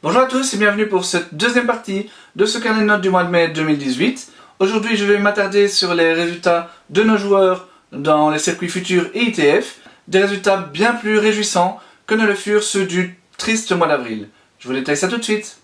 Bonjour à tous et bienvenue pour cette deuxième partie de ce carnet de notes du mois de mai 2018. Aujourd'hui je vais m'attarder sur les résultats de nos joueurs dans les circuits futurs et ITF, des résultats bien plus réjouissants que ne le furent ceux du triste mois d'avril. Je vous détaille ça tout de suite.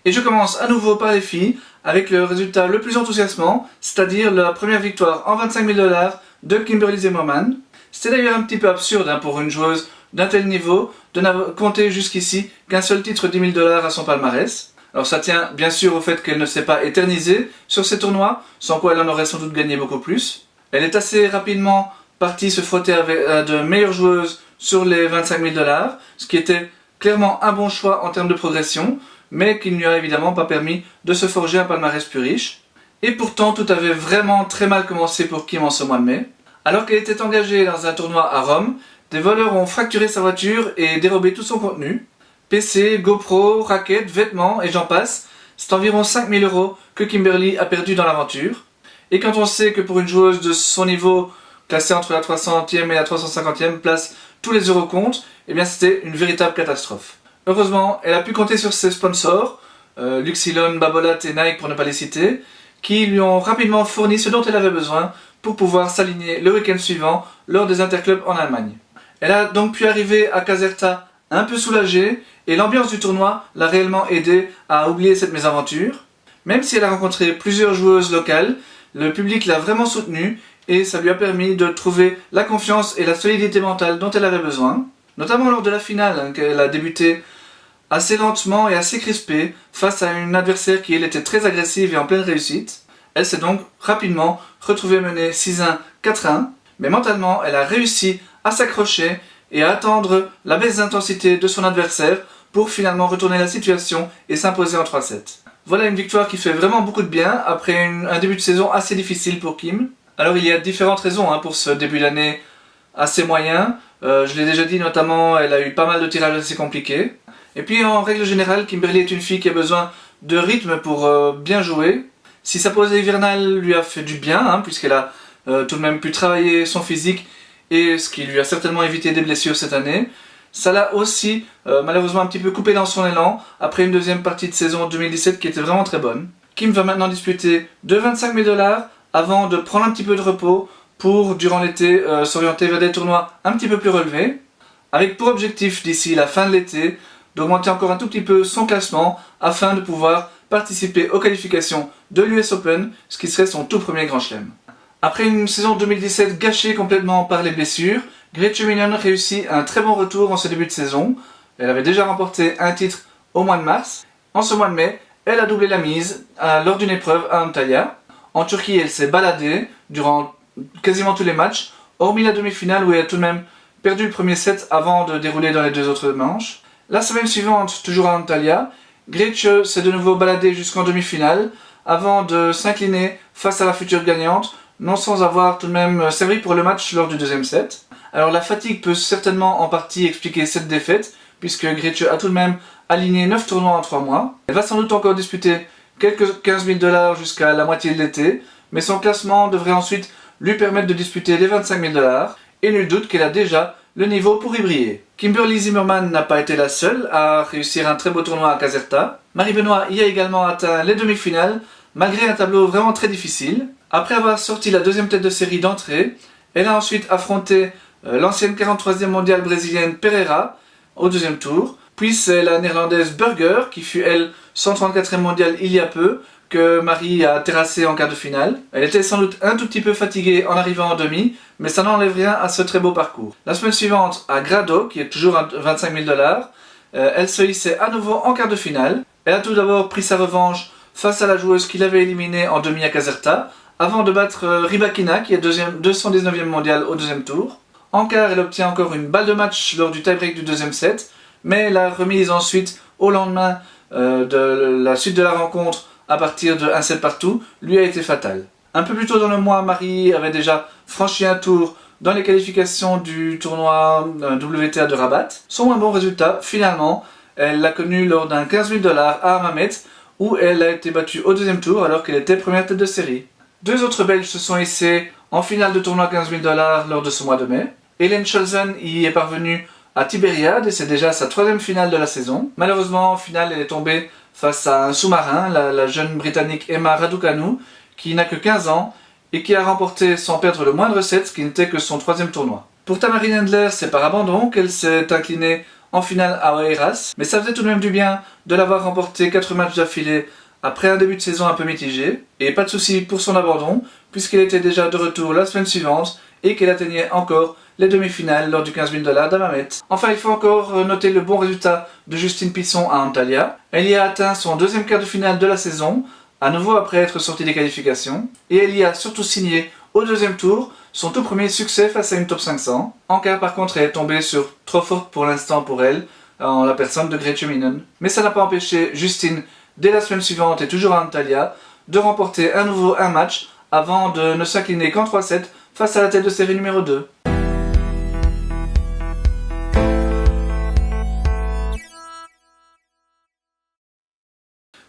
Et je commence à nouveau par les filles, avec le résultat le plus enthousiasmant, c'est-à-dire la première victoire en 25 000 $ de Kimberly Zimmerman. C'était d'ailleurs un petit peu absurde pour une joueuse d'un tel niveau de n'avoir compté jusqu'ici qu'un seul titre de 10 000 $ à son palmarès. Alors ça tient bien sûr au fait qu'elle ne s'est pas éternisée sur ces tournois, sans quoi elle en aurait sans doute gagné beaucoup plus. Elle est assez rapidement partie se frotter avec de meilleures joueuses sur les 25 000 $, ce qui était clairement un bon choix en termes de progression, mais qui ne lui a évidemment pas permis de se forger un palmarès plus riche. Et pourtant, tout avait vraiment très mal commencé pour Kim en ce mois de mai. Alors qu'elle était engagée dans un tournoi à Rome, des voleurs ont fracturé sa voiture et dérobé tout son contenu. PC, GoPro, raquettes, vêtements et j'en passe, c'est environ 5 000 € que Kimberly a perdu dans l'aventure. Et quand on sait que pour une joueuse de son niveau, classée entre la 300e et la 350e place, tous les euros comptent, eh bien c'était une véritable catastrophe. Heureusement, elle a pu compter sur ses sponsors, Luxilon, Babolat et Nike pour ne pas les citer, qui lui ont rapidement fourni ce dont elle avait besoin pour pouvoir s'aligner le week-end suivant lors des interclubs en Allemagne. Elle a donc pu arriver à Caserta un peu soulagée et l'ambiance du tournoi l'a réellement aidée à oublier cette mésaventure. Même si elle a rencontré plusieurs joueuses locales, le public l'a vraiment soutenue et ça lui a permis de trouver la confiance et la solidité mentale dont elle avait besoin. Notamment lors de la finale, qu'elle a débuté assez lentement et assez crispée face à une adversaire qui elle était très agressive et en pleine réussite. Elle s'est donc rapidement retrouvée menée 6-1, 4-1, mais mentalement elle a réussi à s'accrocher et à attendre la baisse d'intensité de son adversaire pour finalement retourner la situation et s'imposer en 3-7. Voilà une victoire qui fait vraiment beaucoup de bien après un début de saison assez difficile pour Kim. Alors il y a différentes raisons pour ce début d'année assez moyen. Je l'ai déjà dit, notamment elle a eu pas mal de tirages assez compliqués. Et puis en règle générale, Kimberly est une fille qui a besoin de rythme pour bien jouer. Si sa pause hivernale lui a fait du bien, puisqu'elle a tout de même pu travailler son physique, et ce qui lui a certainement évité des blessures cette année, ça l'a aussi malheureusement un petit peu coupé dans son élan, après une deuxième partie de saison 2017 qui était vraiment très bonne. Kim va maintenant disputer de 25 000 $ avant de prendre un petit peu de repos pour, durant l'été, s'orienter vers des tournois un petit peu plus relevés, avec pour objectif d'ici la fin de l'été, d'augmenter encore un tout petit peu son classement afin de pouvoir participer aux qualifications de l'US Open, ce qui serait son tout premier grand chelem. Après une saison 2017 gâchée complètement par les blessures, Gretchen Minion réussit un très bon retour en ce début de saison. Elle avait déjà remporté un titre au mois de mars. En ce mois de mai, elle a doublé la mise lors d'une épreuve à Antalya. En Turquie, elle s'est baladée durant quasiment tous les matchs, hormis la demi-finale où elle a tout de même perdu le premier set avant de dérouler dans les deux autres manches. La semaine suivante, toujours à Antalya, Gretchen s'est de nouveau baladée jusqu'en demi-finale avant de s'incliner face à la future gagnante, non sans avoir tout de même servi pour le match lors du deuxième set. Alors la fatigue peut certainement en partie expliquer cette défaite, puisque Gretchen a tout de même aligné 9 tournois en 3 mois. Elle va sans doute encore disputer quelques 15 000 $ jusqu'à la moitié de l'été, mais son classement devrait ensuite lui permettre de disputer les 25 000 $, et nul doute qu'elle a déjà le niveau pour y briller. Kimberly Zimmerman n'a pas été la seule à réussir un très beau tournoi à Caserta. Marie Benoît y a également atteint les demi-finales, malgré un tableau vraiment très difficile. Après avoir sorti la deuxième tête de série d'entrée, elle a ensuite affronté l'ancienne 43e mondiale brésilienne Pereira au deuxième tour, puis c'est la néerlandaise Burger, qui fut elle 134e mondiale il y a peu, que Marie a terrassé en quart de finale. Elle était sans doute un tout petit peu fatiguée en arrivant en demi, mais ça n'enlève rien à ce très beau parcours. La semaine suivante, à Grado, qui est toujours à 25 000 $, elle se hissait à nouveau en quart de finale. Elle a tout d'abord pris sa revanche face à la joueuse qui l'avait éliminée en demi à Caserta, avant de battre Rybakina, qui est 219e mondiale au deuxième tour. En quart, elle obtient encore une balle de match lors du tie-break du deuxième set, mais la remise ensuite au lendemain de la suite de la rencontre à partir de 1 set partout lui a été fatale. Un peu plus tôt dans le mois, Marie avait déjà franchi un tour dans les qualifications du tournoi WTA de Rabat. Son moins bon résultat, finalement, elle l'a connu lors d'un 15 000 $ à Hammamet, où elle a été battue au deuxième tour alors qu'elle était première tête de série. Deux autres Belges se sont hissés en finale de tournoi 15 000 $ lors de ce mois de mai. Helen Scholzen y est parvenue à Tibériade et c'est déjà sa 3e finale de la saison. Malheureusement, en finale, elle est tombée face à un sous-marin, la jeune britannique Emma Raducanu, qui n'a que 15 ans et qui a remporté sans perdre le moindre set, ce qui n'était que son 3e tournoi. Pour Tamarine Endler, c'est par abandon qu'elle s'est inclinée en finale à Oeiras, mais ça faisait tout de même du bien de l'avoir remporté 4 matchs d'affilée après un début de saison un peu mitigé, et pas de souci pour son abandon, puisqu'elle était déjà de retour la semaine suivante et qu'elle atteignait encore les demi-finales lors du 15 000 $ d'Amamet. Enfin, il faut encore noter le bon résultat de Justine Pisson à Antalya. Elle y a atteint son 2e quart de finale de la saison, à nouveau après être sortie des qualifications, et elle y a surtout signé au 2e tour son tout premier succès face à une top 500. En quart par contre, elle est tombée sur trop forte pour l'instant pour elle, en la personne de Gretchen Minen. Mais ça n'a pas empêché Justine, dès la semaine suivante et toujours à Antalya, de remporter à nouveau un match avant de ne s'incliner qu'en 3-7 face à la tête de série numéro 2.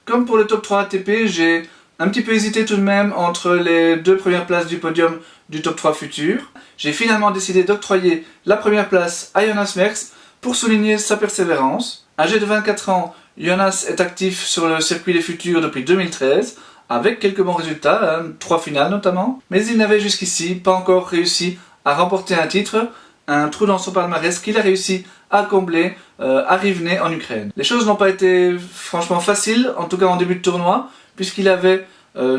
Comme pour le top 3 ATP, j'ai un petit peu hésité tout de même entre les 2 premières places du podium du top 3 futur. J'ai finalement décidé d'octroyer la première place à Jonas Merckx pour souligner sa persévérance. Âgé de 24 ans, Jonas est actif sur le circuit des futurs depuis 2013, avec quelques bons résultats, 3 finales notamment, mais il n'avait jusqu'ici pas encore réussi à remporter un titre, un trou dans son palmarès qu'il a réussi à combler à Rivne en Ukraine. Les choses n'ont pas été franchement faciles, en tout cas en début de tournoi, puisqu'il avait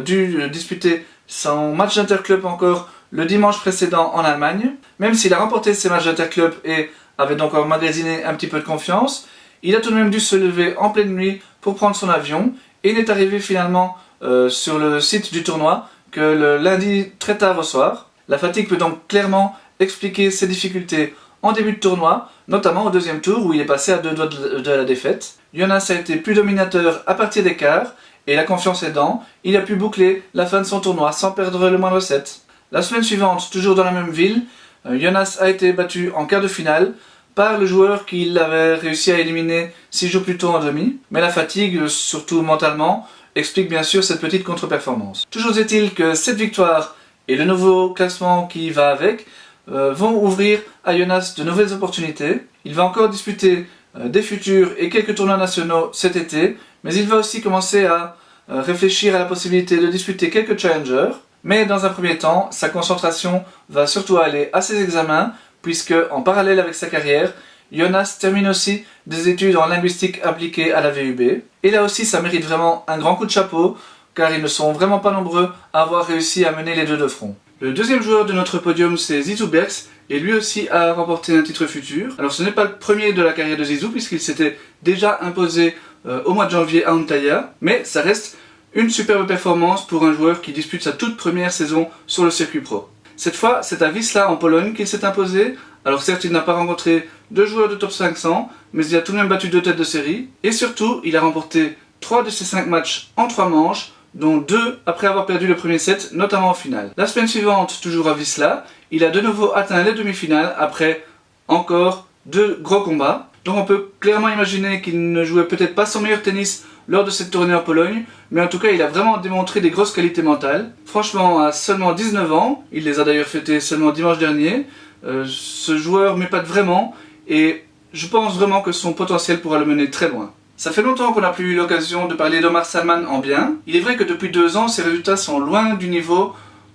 dû disputer son match d'interclub encore le dimanche précédent en Allemagne. Même s'il a remporté ses matchs d'interclub et avait donc emmagasiné un petit peu de confiance, il a tout de même dû se lever en pleine nuit pour prendre son avion et n'est arrivé finalement sur le site du tournoi que le lundi très tard au soir. La fatigue peut donc clairement expliquer ses difficultés en début de tournoi, notamment au 2e tour où il est passé à 2 doigts de la défaite. Jonas a été plus dominateur à partir des quarts et la confiance aidant, il a pu boucler la fin de son tournoi sans perdre le moindre set. La semaine suivante, toujours dans la même ville, Jonas a été battu en quart de finale par le joueur qu'il avait réussi à éliminer 6 jours plus tôt en demi, mais la fatigue, surtout mentalement, explique bien sûr cette petite contre-performance. Toujours est-il que cette victoire et le nouveau classement qui va avec vont ouvrir à Jonas de nouvelles opportunités. Il va encore disputer des futurs et quelques tournois nationaux cet été, mais il va aussi commencer à réfléchir à la possibilité de disputer quelques challengers. Mais dans un premier temps, sa concentration va surtout aller à ses examens, puisque en parallèle avec sa carrière, Jonas termine aussi des études en linguistique appliquée à la VUB. Et là aussi, ça mérite vraiment un grand coup de chapeau, car ils ne sont vraiment pas nombreux à avoir réussi à mener les deux de front. Le deuxième joueur de notre podium, c'est Zizou Bergs, et lui aussi a remporté un titre futur. Alors ce n'est pas le premier de la carrière de Zizou, puisqu'il s'était déjà imposé au mois de janvier à Antalya, mais ça reste une superbe performance pour un joueur qui dispute sa toute première saison sur le circuit pro. Cette fois, c'est à Wisła en Pologne qu'il s'est imposé. Alors certes, il n'a pas rencontré 2 joueurs de top 500, mais il a tout de même battu 2 têtes de série. Et surtout, il a remporté 3 de ses 5 matchs en 3 manches, dont 2 après avoir perdu le premier set, notamment en finale. La semaine suivante, toujours à Wisła, il a de nouveau atteint les demi-finales après encore 2 gros combats. Donc on peut clairement imaginer qu'il ne jouait peut-être pas son meilleur tennis lors de cette tournée en Pologne, mais en tout cas il a vraiment démontré des grosses qualités mentales. Franchement, à seulement 19 ans, il les a d'ailleurs fêtés seulement dimanche dernier, ce joueur m'épate vraiment et je pense vraiment que son potentiel pourra le mener très loin. Ça fait longtemps qu'on n'a plus eu l'occasion de parler d'Omar Salman en bien. Il est vrai que depuis 2 ans, ses résultats sont loin du niveau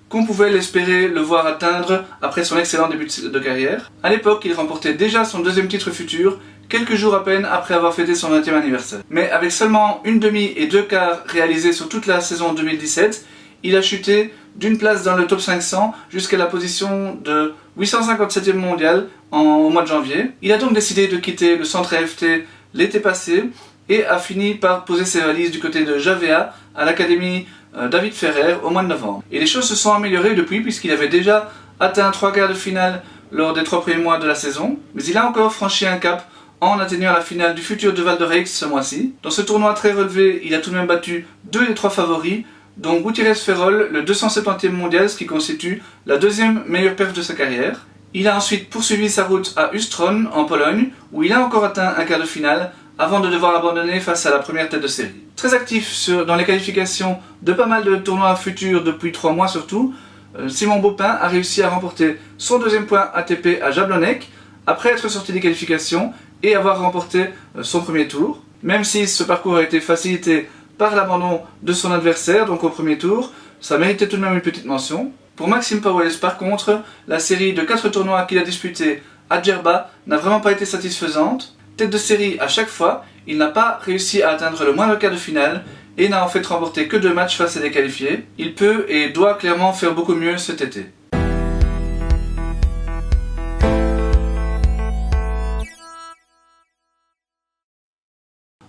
qu'on pouvait l'espérer le voir atteindre après son excellent début de carrière. À l'époque, il remportait déjà son 2e titre futur, quelques jours à peine après avoir fêté son 20e anniversaire. Mais avec seulement une demi et 2 quarts réalisés sur toute la saison 2017, il a chuté d'une place dans le top 500 jusqu'à la position de 857e mondial au mois de janvier. Il a donc décidé de quitter le centre AFT l'été passé et a fini par poser ses valises du côté de Javea à l'académie David Ferrer au mois de novembre. Et les choses se sont améliorées depuis puisqu'il avait déjà atteint 3 quarts de finale lors des 3 premiers mois de la saison, mais il a encore franchi un cap en atteignant la finale du futur de Val d'Orex ce mois-ci. Dans ce tournoi très relevé, il a tout de même battu 2 des 3 favoris, dont Gutiérrez Ferrol, le 270e mondial, ce qui constitue la 2e meilleure perf de sa carrière. Il a ensuite poursuivi sa route à Ustron, en Pologne, où il a encore atteint un quart de finale, avant de devoir abandonner face à la première tête de série. Très actif dans les qualifications de pas mal de tournois futurs depuis 3 mois surtout, Simon Beaupin a réussi à remporter son deuxième point ATP à Jablonec, après être sorti des qualifications et avoir remporté son premier tour. Même si ce parcours a été facilité par l'abandon de son adversaire, donc au premier tour, ça méritait tout de même une petite mention. Pour Maxime Powells, par contre, la série de 4 tournois qu'il a disputés à Djerba n'a vraiment pas été satisfaisante. Tête de série à chaque fois, il n'a pas réussi à atteindre le moindre quart de finale et n'a en fait remporté que 2 matchs face à des qualifiés. Il peut et doit clairement faire beaucoup mieux cet été.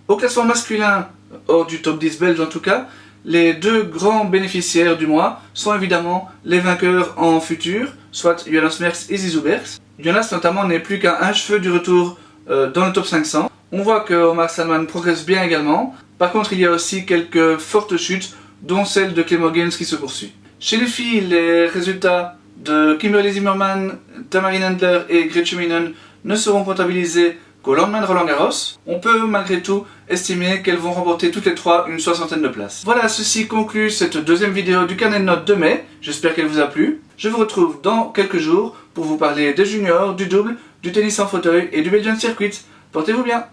Au classement masculin, hors du top 10 belge en tout cas, les 2 grands bénéficiaires du mois sont évidemment les vainqueurs en futur, soit Jonas Merckx et Zizou Bergs. Jonas notamment n'est plus qu'à un cheveu du retour dans le top 500. On voit que Omar Salman progresse bien également. Par contre, il y a aussi quelques fortes chutes, dont celle de Clément Gaines qui se poursuit. Chez les filles, les résultats de Kimberly Zimmerman, Tamarine Handler et Gretchen Minen ne seront comptabilisés qu'au lendemain de Roland Garros. On peut malgré tout estimer qu'elles vont remporter toutes les 3 une soixantaine de places. Voilà, ceci conclut cette deuxième vidéo du carnet de notes de mai. J'espère qu'elle vous a plu. Je vous retrouve dans quelques jours pour vous parler des juniors, du double, du tennis en fauteuil et du Belgian Circuit. Portez-vous bien!